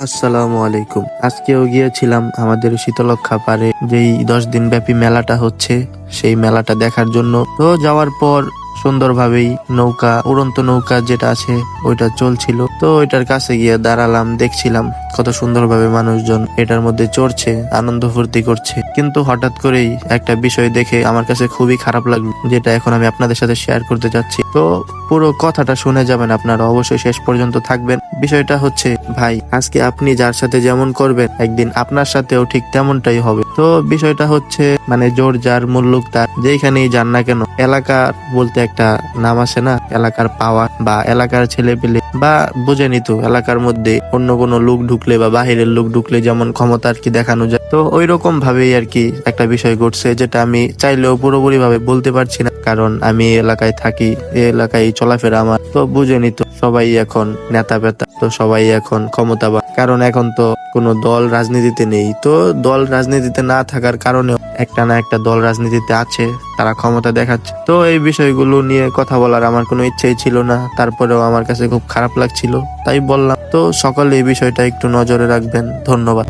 আসসালামু আলাইকুম। আজকেও গিয়েছিলাম আমাদের শীতলক্ষ্যা পাড়ে যেই 10 দিন ব্যাপী মেলাটা হচ্ছে সেই মেলাটা দেখার জন্য। তো যাওয়ার পর সুন্দরভাবেই নৌকা, উড়ন্ত নৌকা যেটা আছে ওইটা চলছিল। তো ওইটার কাছে গিয়ে দাঁড়ালাম, দেখছিলাম কত সুন্দরভাবে মানুষজন এটার মধ্যে চড়ছে, আনন্দ ফুর্তি করছে। কিন্তু হঠাৎ করেই একটা বিষয় দেখে আমার কাছে খুবই খারাপ লাগলো, যেটা এখন আমি আপনাদের সাথে শেয়ার করতে চাচ্ছি। তো পুরো কথাটা শুনে যাবেন, আপনারা অবশ্যই শেষ পর্যন্ত থাকবেন। বিষয়টা হচ্ছে, ভাই আজকে আপনি যার সাথে যেমন করবেন একদিন আপনার সাথেও ঠিক তেমনটাই হবে। তো বিষয়টা হচ্ছে মানে জোর যার মুল্লুক তার, যেখানেই যান না কেন এলাকার বলতে একটা নাম আসে না, এলাকার পাওয়ার বা এলাকার ছেলে পেলে বা বুঝেনি তো, এলাকার মধ্যে অন্য কোনো লোক ঢুকলে বা বাহিরের লোক ঢুকলে যেমন ক্ষমতা আর কি দেখানো যায়, তো ওই রকম ভাবেই আর কি একটা বিষয় ঘটছে, যেটা আমি চাইলেও পুরোপুরি ভাবে বলতে পারছি না, কারণ আমি এই এলাকায় থাকি, এই এলাকায় চলাফেরা আমার। তো বুঝেনি তো, সবাই এখন নেতা পেতা, তো সবাই এখন ক্ষমতাবান, কারণ এখন তো কোনো দল রাজনীতিতে নেই। তো দল রাজনীতিতে না থাকার কারণেও একটা না একটা দল রাজনীতিতে আছে, তারা ক্ষমতা দেখাচ্ছে। তো এই বিষয়গুলো নিয়ে কথা বলার আমার কোনো ইচ্ছেই ছিল না, তারপরেও আমার কাছে খুব খারাপ লাগছিল, তাই বললাম। তো সকলে এই বিষয়টা একটু নজরে রাখবেন। ধন্যবাদ।